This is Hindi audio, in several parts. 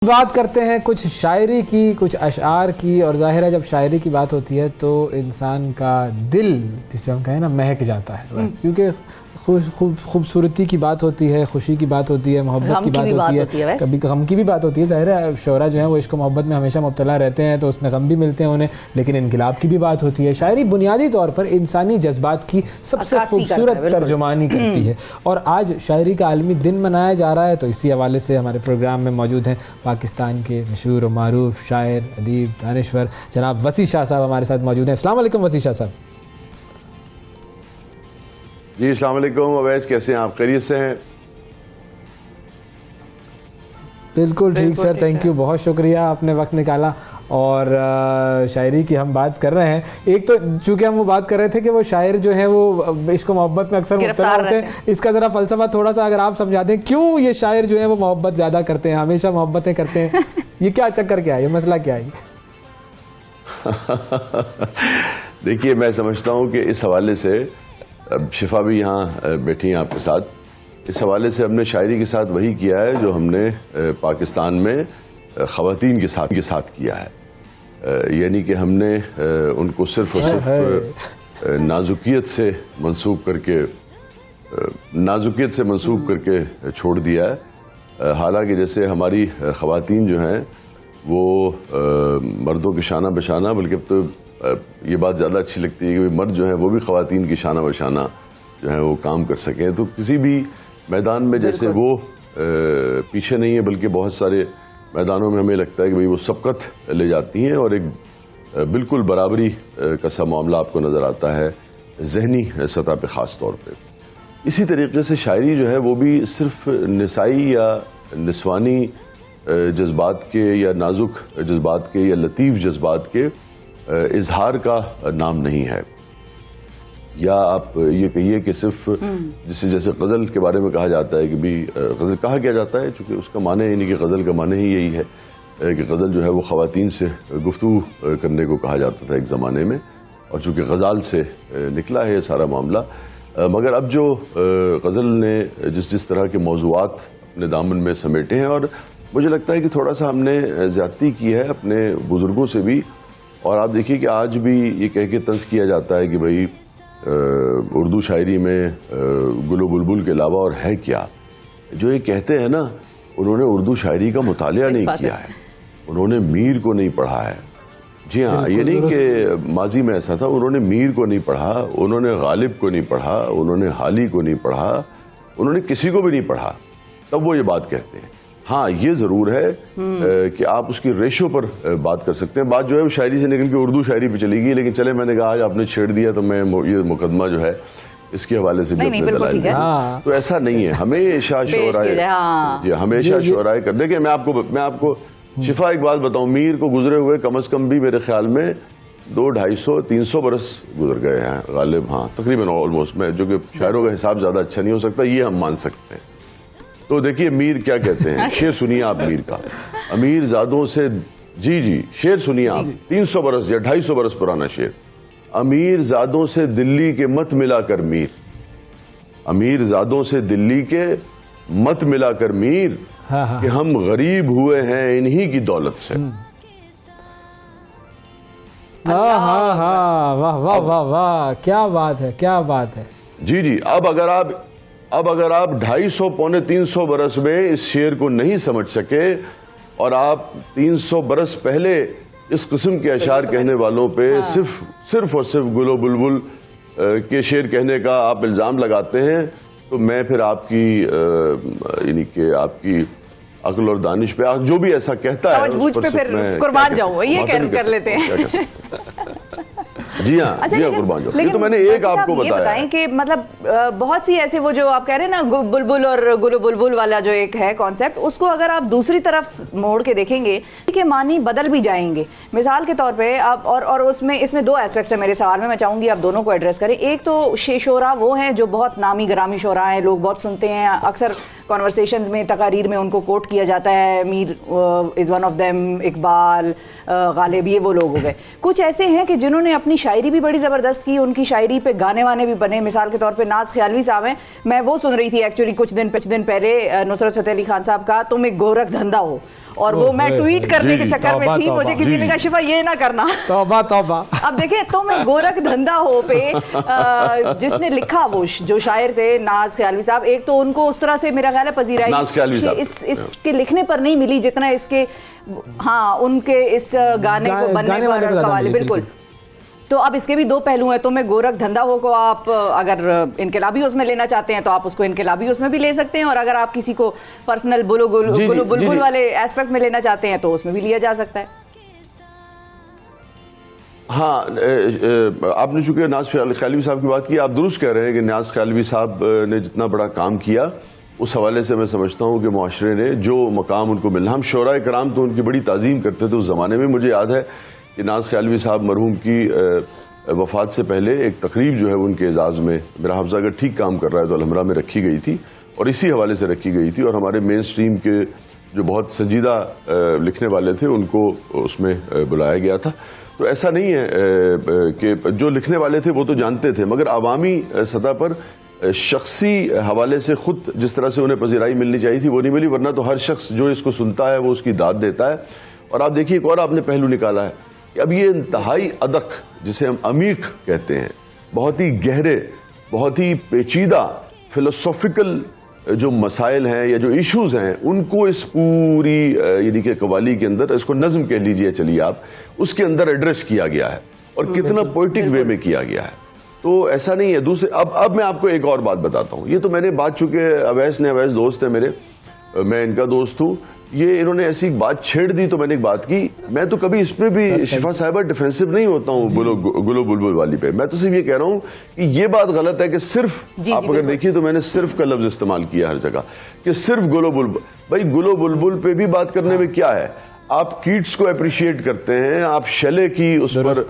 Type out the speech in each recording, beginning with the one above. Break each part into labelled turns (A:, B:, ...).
A: बात करते हैं कुछ शायरी की, कुछ अशआर की। और जाहिर है जब शायरी की बात होती है तो इंसान का दिल, जिसे हम कहें ना, महक जाता है बस, क्योंकि खूबसूरती की बात होती है, खुशी की बात होती है, मोहब्बत की बात होती है, कभी गम की भी बात होती है। जाहिर है शोरा जो है वो इश्क मोहब्बत में हमेशा मुब्तला रहते हैं, तो उसमें गम भी मिलते हैं उन्हें, लेकिन इनकलाब की भी बात होती है। शायरी बुनियादी तौर पर इंसानी जज्बात की सबसे खूबसूरत तर्जुमानी करती है। और आज शायरी का आलमी दिन मनाया जा रहा है, तो इसी हवाले से हमारे प्रोग्राम में मौजूद हैं पाकिस्तान के मशहूर और मारूफ शायर, अदीब, दानिश्वर जनाब वसी शाह साहब हमारे साथ मौजूद हैं। अस्सलाम वालेकुम वसी शाह साहब।
B: जी अस्सलाम वालेकुम अवैस, कैसे हैं आप? खैरियत से हैं?
A: बिल्कुल ठीक सर, थैंक यू, बहुत शुक्रिया, आपने वक्त निकाला। और शायरी की हम बात कर रहे हैं। एक तो चूंकि हम वो बात कर रहे थे कि वो शायर जो है वो इश्क मोहब्बत में अक्सर मुब्तला होते हैं, इसका ज़रा फ़लसफ़ा थोड़ा सा अगर आप समझा दें, क्यों ये शायर जो है वो मोहब्बत ज़्यादा करते हैं, हमेशा मोहब्बतें करते हैं, ये क्या चक्कर क्या है, ये मसला क्या है?
B: देखिए, मैं समझता हूँ कि इस हवाले से अब शिफा भी यहाँ बैठी हैं आपके साथ, इस हवाले से हमने शायरी के साथ वही किया है जो हमने पाकिस्तान में ख़वातीन के साथ किया है। यानी कि हमने उनको सिर्फ और सिर्फ नाजुकियत से मंसूब करके छोड़ दिया है। हालांकि जैसे हमारी ख़वातीन जो हैं वो मर्दों की शाना बशाना, बल्कि अब तो ये बात ज़्यादा अच्छी लगती है कि मर्द जो है वो भी ख़वातीन की शाना बशाना जो है वो काम कर सकें। तो किसी भी मैदान में जैसे वो पीछे नहीं है, बल्कि बहुत सारे मैदानों में हमें लगता है कि भाई वो सबकत ले जाती हैं, और एक बिल्कुल बराबरी का सा मामला आपको नज़र आता है ज़हनी सतह पे ख़ास तौर पे। इसी तरीके से शायरी जो है वो भी सिर्फ निसाई या निस्वानी जज्बात के या नाजुक जज्बात के या लतीफ़ जज्बात के इजहार का नाम नहीं है। या आप ये कहिए कि सिर्फ जैसे गज़ल के बारे में कहा जाता है कि भी गज़ल कहा क्या जाता है, चूँकि उसका माने यानी कि गज़ल का माने ही यही है कि गज़ल जो है वो ख़वातीन से गुफ्तगू करने को कहा जाता था एक ज़माने में, और चूँकि गज़ाल से निकला है ये सारा मामला। मगर अब जो गज़ल ने जिस तरह के मौज़ूआत अपने दामन में समेटे हैं, और मुझे लगता है कि थोड़ा सा हमने ज़्यादती की है अपने बुज़ुर्गों से भी। और आप देखिए कि आज भी ये कह के तंज़ किया जाता है कि भाई उर्दू शायरी में गुलो बुलबुल के अलावा और है क्या। जो ये कहते हैं ना, उन्होंने उर्दू शायरी का मुतालिया नहीं किया है, उन्होंने मीर को नहीं पढ़ा है। जी हाँ, ये नहीं कि माजी में ऐसा था, उन्होंने मीर को नहीं पढ़ा, उन्होंने गालिब को नहीं पढ़ा, उन्होंने हाली को नहीं पढ़ा, उन्होंने किसी को भी नहीं पढ़ा, तब वो ये बात कहते हैं। हाँ, ये ज़रूर है कि आप उसकी रेशो पर बात कर सकते हैं। बात जो है वो शायरी से निकल के उर्दू शायरी पे चली गई, लेकिन चले, मैंने कहा आज आपने छेड़ दिया तो मैं ये मुकदमा जो है इसके हवाले से भी अपने दलाइल दूं। तो ऐसा नहीं है, हमेशा शोराए कर। देखिए, मैं आपको शिफा एक बात बताऊं, मीर को गुजरे हुए कम अज कम भी मेरे ख्याल में 200-250-300 बरस गुजर गए हैं गालिब। हाँ, तकरीबन ऑलमोस्ट। मैं जो कि शायरों का हिसाब ज़्यादा अच्छा नहीं हो सकता, ये हम मान सकते हैं। तो देखिए मीर क्या कहते हैं, शेर सुनिए आप मीर का। अमीर ज़ादों से, जी शेर सुनिए आप, 300 बरस या 250 बरस पुराना शेर। अमीर ज़ादों से दिल्ली के मत मिलाकर मीर, अमीर ज़ादों से दिल्ली के मत मिलाकर मीर, कि हम गरीब हुए हैं इन्हीं की दौलत से।
A: वाह वाह वाह वाह, क्या बात है, क्या बात है।
B: जी, अब अगर आप 250-300 बरस में इस शेर को नहीं समझ सके, और आप 300 बरस पहले इस किस्म के अशार कहने वालों पे सिर्फ और सिर्फ गुलो बुलबुल के शेर कहने का आप इल्ज़ाम लगाते हैं, तो मैं फिर आपकी यानी कि आपकी अक्ल और दानिश पे जो भी ऐसा कहता है उस पर फिर
C: कुर्बान जाऊं, ये कर लेते हैं।
B: जी हाँ, अच्छा, जी हाँ, कुर्बान जाओ। ये तो मैंने एक आपको बताया
C: कि मतलब बहुत सी ऐसे वो जो आप कह रहे हैं ना बुलबुल और गुलो बुलबुल वाला जो एक है कॉन्सेप्ट, उसको अगर आप दूसरी तरफ मोड़ के देखेंगे कि मानी बदल भी जाएंगे। मिसाल के तौर पे आप और इसमें दो एस्पेक्ट्स है मेरे सवाल में, मैं चाहूंगी आप दोनों को एड्रेस करें। एक तो शोरा वो हैं जो बहुत नामी ग्रामी शोरा हैं, लोग बहुत सुनते हैं, अक्सर कॉन्वर्सेशंस में, तकारीर में उनको कोट किया जाता है, Mir is one of them, Iqbal, Ghalib, ये वो लोग हो गए। कुछ ऐसे हैं कि जिन्होंने अपनी शायरी भी बड़ी ज़बरदस्त की, उनकी शायरी पे गाने वाने भी बने। मिसाल के तौर पे नाज ख्यालवी साहब हैं, मैं वो सुन रही थी एक्चुअली कुछ दिन पहले नुसरत फतेह अली खान साहब का तुम एक गोरख धंधा हो, और वो मैं ट्वीट करने के चक्कर में थी, मुझे किसी ने कहा शिफा ये ना करना।
A: तौबा तौबा।
C: अब देखें तो मैं गोरख धंधा हो पे जिसने लिखा वो जो शायर थे नाज ख्यालवी साहब, एक तो उनको उस तरह से मेरा ख्याल है पजीराई इसके लिखने पर नहीं मिली जितना इसके हाँ उनके इस गाने को बनने पर कवाली। बिल्कुल। तो अब इसके भी दो पहलू हैं, तो मैं गोरख धंधा हो को आप अगर इनकलाबी उसमें लेना चाहते हैं तो आप उसको इनकलाबी उसमें भी ले सकते हैं, और अगर आप किसी को पर्सनल गुलो बुलबुल वाले एस्पेक्ट में लेना चाहते हैं तो उसमें भी लिया जा सकता है।
B: हाँ, आपने चूंकि नाज ख्यालवी साहब की बात की, आप दुरुस्त कह रहे हैं कि नाज ख्यालवी साहब ने जितना बड़ा काम किया उस हवाले से मैं समझता हूँ कि मुआशरे ने जो मकाम उनको मिला, हम शोरा कराम तो उनकी बड़ी ताज़ीम करते थे उस ज़माने में। मुझे याद है कि नाज ख्यालवी साहब मरहूम की वफ़ात से पहले एक तकरीब जो है उनके एजाज़ में, मेरा हाफ़ज़ा अगर ठीक काम कर रहा है तो अलहमरा में रखी गई थी, और इसी हवाले से रखी गई थी, और हमारे मेन स्ट्रीम के जो बहुत संजीदा लिखने वाले थे उनको उसमें बुलाया गया था। तो ऐसा नहीं है कि जो लिखने वाले थे वो तो जानते थे, मगर अवामी सतह पर शख्सी हवाले से खुद जिस तरह से उन्हें पजीराई मिलनी चाहिए थी वो नहीं मिली, वरना तो हर शख्स जो इसको सुनता है वो उसकी दाद देता है। और आप देखिए एक और आपने पहलू निकाला है कि अब ये इंतहाई अदक जिसे हम अमीक कहते हैं, बहुत ही गहरे, बहुत ही पेचीदा फिलोसॉफिकल जो मसाइल हैं या जो इश्यूज हैं उनको इस पूरी यानी कि कवाली के अंदर, इसको नज्म कह लीजिए चलिए आप, उसके अंदर एड्रेस किया गया है, और कितना पोइटिक वे में किया गया है। तो ऐसा नहीं है। दूसरे अब मैं आपको एक और बात बताता हूँ, ये तो मैंने बात, चूंकि अवैस दोस्त है मेरे, मैं इनका दोस्त हूँ, ये इन्होंने ऐसी बात छेड़ दी तो मैंने एक बात की, मैं तो कभी इसमें भी शिफा साहिबा डिफेंसिव नहीं होता हूँ गुलो बुलबुल वाली पे। मैं तो सिर्फ ये कह रहा हूँ कि ये बात गलत है कि सिर्फ आप अगर देखिए तो मैंने सिर्फ का लफ्ज इस्तेमाल किया हर जगह कि सिर्फ गुलो बुलबुल। भाई गुलो बुलबुल पे भी बात करने में क्या है, आप कीट्स को अप्रिशिएट करते हैं, आप शैले की उस पर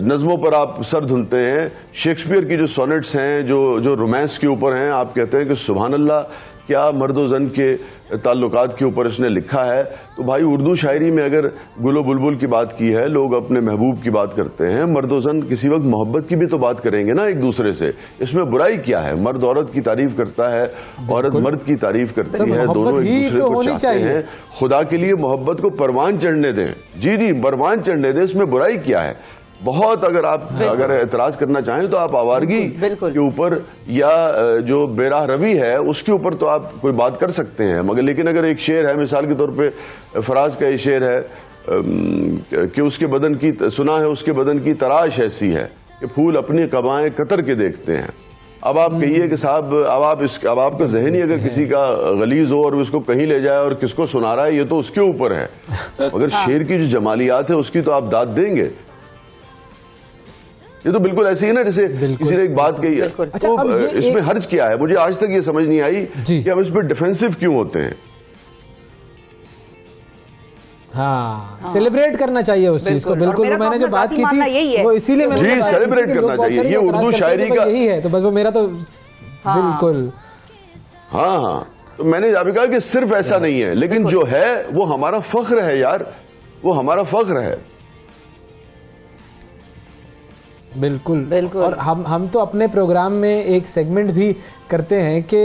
B: नज़मों पर आप सर धुनते हैं, शेक्सपियर की जो सोनेट्स हैं जो रोमांस के ऊपर हैं, आप कहते हैं कि सुभान अल्लाह क्या मर्द व जन के ताल्लुकात के ऊपर इसने लिखा है। तो भाई उर्दू शायरी में अगर गुलो बुलबुल की बात की है, लोग अपने महबूब की बात करते हैं, मर्द व जन किसी वक्त मोहब्बत की भी तो बात करेंगे ना एक दूसरे से, इसमें बुराई क्या है? मर्द औरत की तारीफ करता है, औरत मर्द की तारीफ करती है, दोनों एक दूसरे को चाहते हैं। खुदा के लिए मोहब्बत को परवान चढ़ने दें, जी परवान चढ़ने दें, इसमें बुराई क्या है? बहुत अगर एतराज करना चाहें तो आप आवारगी के ऊपर या जो बेराह रवि है उसके ऊपर तो आप कोई बात कर सकते हैं, मगर लेकिन अगर एक शेर है, मिसाल के तौर पे फराज का ये शेर है कि उसके बदन की, सुना है उसके बदन की तराश ऐसी है कि फूल अपनी कबाएं कतर के देखते हैं। अब आप कहिए कि साहब अब आपका जहन ही अगर किसी का गलीज हो और उसको कहीं ले जाए और किसको सुना रहा है ये तो उसके ऊपर है, मगर शेर की जो जमालियात है उसकी तो आप दाद देंगे। ये तो बिल्कुल ऐसे ही ना जैसे किसी ने एक बात कही है, तो इसमें हर्ज क्या है? मुझे आज तक ये समझ नहीं आई कि हम इस पर डिफेंसिव क्यों होते हैं।
A: हाँ, सेलिब्रेट करना चाहिए उस चीज को। बिल्कुल, वो मैंने जो बात की थी वो इसीलिए मैंने
B: जी सेलिब्रेट करना चाहिए, ये उर्दू शायरी का
A: यही है। तो बस वो मेरा तो बिल्कुल
B: हाँ, तो मैंने अभी कहा कि सिर्फ ऐसा नहीं है, लेकिन जो है वो हमारा फख्र है यार, वो हमारा फख्र है।
A: बिल्कुल। और हम तो अपने प्रोग्राम में एक सेगमेंट भी करते हैं कि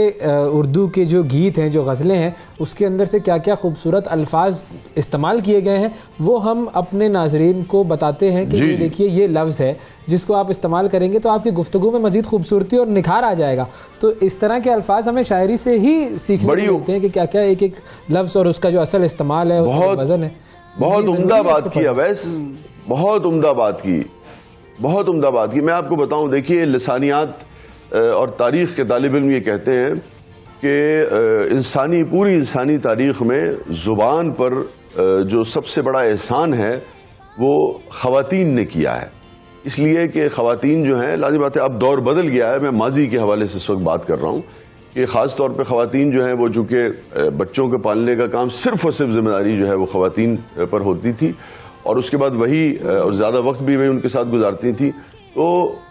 A: उर्दू के जो गीत हैं, जो गज़लें हैं, उसके अंदर से क्या क्या खूबसूरत अल्फाज इस्तेमाल किए गए हैं वो हम अपने नाजरीन को बताते हैं कि ये देखिए ये लफ्ज़ है जिसको आप इस्तेमाल करेंगे तो आपकी गुफ्तगू में मज़ीद खूबसूरती और निखार आ जाएगा। तो इस तरह के अल्फाज हमें शायरी से ही सीखने को मिलते हैं कि क्या क्या एक एक लफ्ज़ और उसका जो असल इस्तेमाल है, उसका वज़न है।
B: बहुत उम्दा बात की अवैस, बहुत उम्दा बात की, बहुत उम्दा बात की। मैं आपको बताऊं, देखिए लिसानियात और तारीख़ के तालिब इल्म ये कहते हैं कि पूरी इंसानी तारीख़ में ज़ुबान पर जो सबसे बड़ा एहसान है वो ख़वातीन ने किया है, इसलिए कि ख़वातीन जो हैं, लाज़िम बात है अब दौर बदल गया है, मैं माजी के हवाले से इस वक्त बात कर रहा हूँ कि ख़ास तौर पर ख़वातीन जो हैं वो चूँकि बच्चों के पालने का काम सिर्फ़ और सिर्फ ज़िम्मेदारी जो है वो ख़वातीन पर होती थी, और उसके बाद वही और ज़्यादा वक्त भी वही उनके साथ गुजारती थी। तो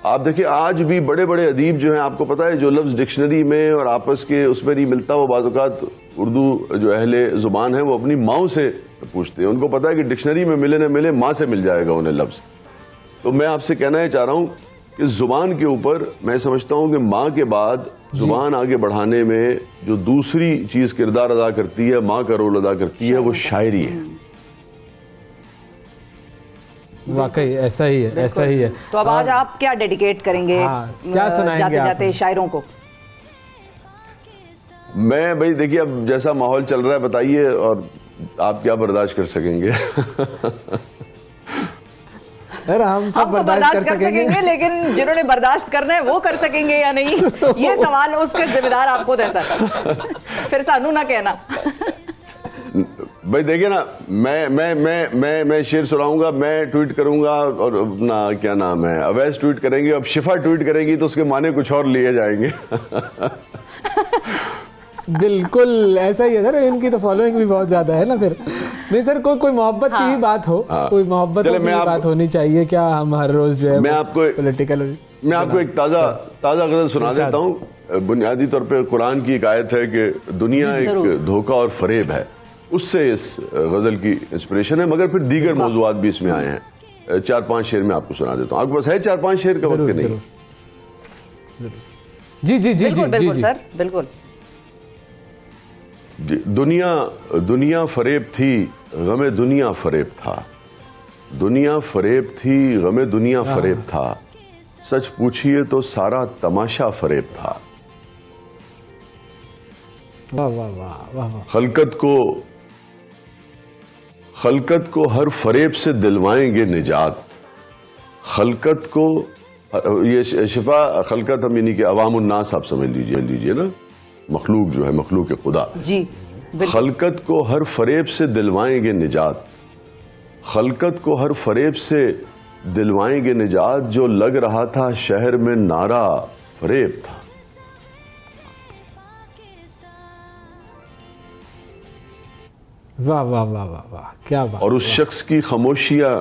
B: आप देखिए आज भी बड़े बड़े अदीब जो हैं, आपको पता है जो लफ्ज़ डिक्शनरी में और आपस के उसमें नहीं मिलता, वो बाज़ औक़ात उर्दू जो अहले ज़ुबान है वो अपनी माँ से पूछते हैं, उनको पता है कि डिक्शनरी में मिले न मिले माँ से मिल जाएगा उन्हें लफ्ज़। तो मैं आपसे कहना चाह रहा हूँ कि ज़ुबान के ऊपर मैं समझता हूँ कि माँ के बाद जुबान आगे बढ़ाने में जो दूसरी चीज किरदार अदा करती है, माँ का रोल अदा करती है, वो शायरी है।
A: वाकई ऐसा ही है, ऐसा ही है।
C: तो अब आज आप क्या डेडिकेट करेंगे
A: क्या सुनाएंगे
C: जाते
A: आप
C: जाते शायरों को?
B: मैं भाई देखिए, अब जैसा माहौल चल रहा है बताइए, और आप क्या बर्दाश्त कर सकेंगे?
A: अरे हम सब बर्दाश्त कर सकेंगे,
C: लेकिन जिन्होंने बर्दाश्त करना है वो कर सकेंगे या नहीं, ये सवाल उसके जिम्मेदार आपको दे सर। फिर सानू ना कहना।
B: भाई देखिए ना, मैं शेर सुनाऊंगा, मैं ट्वीट करूंगा, और अपना क्या नाम है, अवैस ट्वीट करेंगे, अब शिफा ट्वीट करेंगी तो उसके माने कुछ और लिए जाएंगे।
A: बिल्कुल ऐसा ही है सर, इनकी तो फॉलोइंग भी बहुत ज्यादा है ना। फिर नहीं सर, कोई मोहब्बत की ही बात हो, कोई मोहब्बत की बात होनी चाहिए। क्या हम हर रोज जो है
B: मैं आपको एक ताजा गजल सुना देता हूँ। बुनियादी तौर पे कुरान की एक आयत है कि दुनिया एक धोखा और फरेब है, उससे इस गजल की इंस्पिरेशन है, मगर फिर दीगर मौजूआत भी इसमें आए हैं। 4-5 शेर में आपको सुना देता हूँ। आपके पास है 4-5 शेर का वक्त नहीं?
A: जी जी जी जी
C: बिल्कुल सर, बिल्कुल।
B: दुनिया फरेब थी, गमे दुनिया फरेब था। दुनिया फरेब थी, गमे दुनिया फरेब था। सच पूछिए तो सारा तमाशा फरेब था।
A: वाह वाह वाह वाह वाह।
B: खलकत को हर फरेब से दिलवाएंगे निजात। खलकत को, ये शिफा खलकत हम यानी कि अवामुन्नास आप समझ लीजिए ना, मखलूक जो है, मखलूक खुदा
C: जी।
B: खलकत को हर फरेब से दिलवाएंगे निजात। खलकत को हर फरेब से दिलवाएंगे निजात। जो लग रहा था शहर में नारा फरेब था।
A: वाह वाह वाह वाह वाह, क्या बात।
B: और उस शख्स की खामोशियां,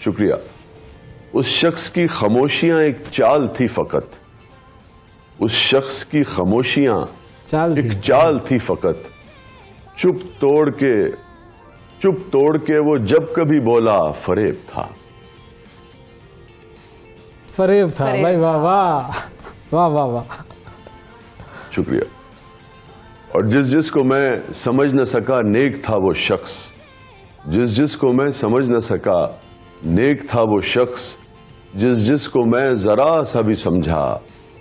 B: शुक्रिया, उस शख्स की खामोशियां एक चाल थी फकत। उस शख्स की खामोशियां एक चाल थी फकत। चुप तोड़ के वो जब कभी बोला फरेब था।
A: फरेब था भाई, वाह वाह वाह वाह वाह,
B: शुक्रिया। और जिसको मैं समझ न सका नेक था वो शख्स। जिसको मैं समझ न सका नेक था वो शख्स। जिसको मैं जरा सा भी समझा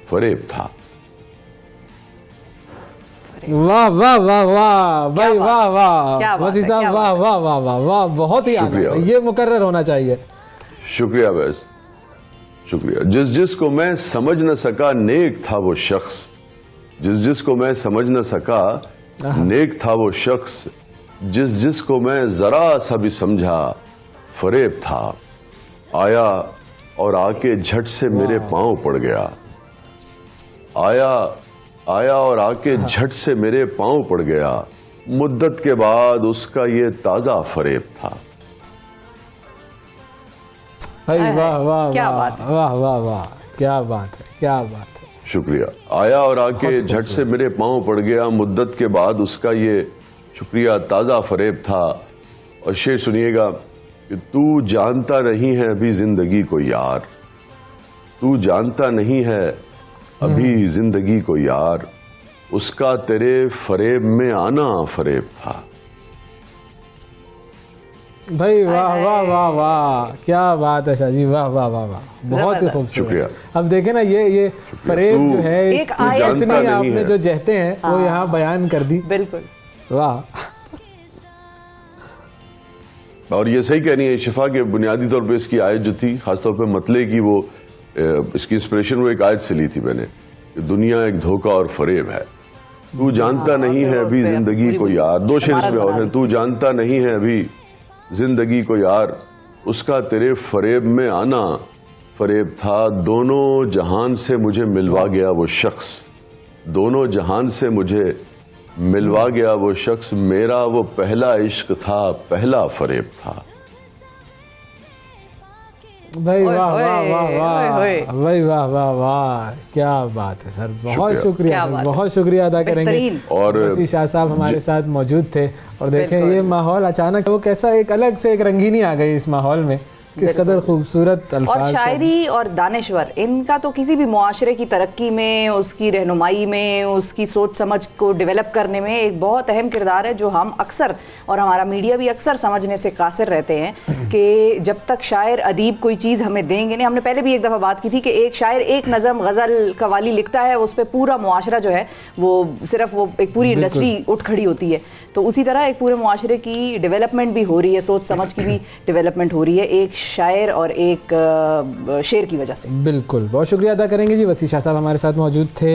B: फरेब था।
A: वाह वाह वाह वाह भाई, वाह वाह वसी साहब, वाह वाह वाह वाह वाह, बहुत ही आला, ये मुकर्रर होना चाहिए।
B: शुक्रिया वैस, शुक्रिया। जिसको मैं समझ न सका नेक था वो शख्स। जिसको मैं समझ न सका नेक था वो शख्स। जिसको मैं जरा सा भी समझा फरेब था। आया और आके झट से मेरे पांव पड़ गया। आया और आके झट से मेरे पांव पड़ गया। मुद्दत के बाद उसका ये ताजा फरेब था।
A: भाई वाह वाह वाह वाह वाह, क्या बात है, क्या बात है।
B: शुक्रिया। आया और आके झट से मेरे पांव पड़ गया। मुद्दत के बाद उसका ये, शुक्रिया, ताजा फरेब था। और शेर सुनिएगा कि तू जानता नहीं है अभी जिंदगी को यार। तू जानता नहीं है अभी जिंदगी को यार। उसका तेरे फरेब में आना फरेब था।
A: भाई वाह वाह वाह वाह, क्या बात है शाहजी, वाह वाह वाह वाह, बहुत ही खूबसूरत। अब देखे ना, ये फरेब जो है, इतनी आपने जो जहते हैं वो यहाँ बयान कर दी।
C: बिल्कुल,
A: वाह।
B: और ये सही कहनी है शिफा के, बुनियादी तौर पे इसकी आयत जो थी, खासतौर पे मतले की, वो इसकी इंस्पिरेशन वो एक आयत से ली थी मैंने कि दुनिया एक धोखा और फरेब है। तू जानता नहीं है अभी जिंदगी को यार। 2 शेर इसमें और हैं। तू जानता नहीं है अभी जिंदगी को यार। उसका तेरे फरेब में आना फरेब था। दोनों जहान से मुझे मिलवा गया वो शख्स। दोनों जहान से मुझे मिलवा गया वो शख्स। मेरा वो पहला इश्क था, पहला फरेब था।
A: भाई वाह वाह वाह वाह भाई, वाह वाह वाह, क्या बात है सर, बहुत शुक्रिया, बहुत शुक्रिया अदा करेंगे।
B: और
A: वसी शाह साहब हमारे साथ मौजूद थे। और देखें ये माहौल अचानक वो कैसा एक अलग से एक रंगीनी आ गई इस माहौल में। किस कदर खूबसूरत
C: और
A: अल्फाज।
C: शायरी और दानिश्वर, इनका तो किसी भी मुआशरे की तरक्की में, उसकी रहनुमाई में, उसकी सोच समझ को डेवलप करने में एक बहुत अहम किरदार है, जो हम अक्सर और हमारा मीडिया भी अक्सर समझने से कासिर रहते हैं कि जब तक शायर अदीब कोई चीज़ हमें देंगे नहीं। हमने पहले भी एक दफ़ा बात की थी कि एक शायर एक नज़म गज़ल कवाली लिखता है, उस पर पूरा मुआशरा जो है वो सिर्फ वो एक पूरी इंडस्ट्री उठ खड़ी होती है। तो उसी तरह एक पूरे मुआशरे की डेवलपमेंट भी हो रही है, सोच समझ की भी डेवलपमेंट हो रही है एक शायर और एक शेर की वजह से।
A: बिल्कुल, बहुत शुक्रिया अदा करेंगे जी। वसी शाह साहब हमारे साथ मौजूद थे।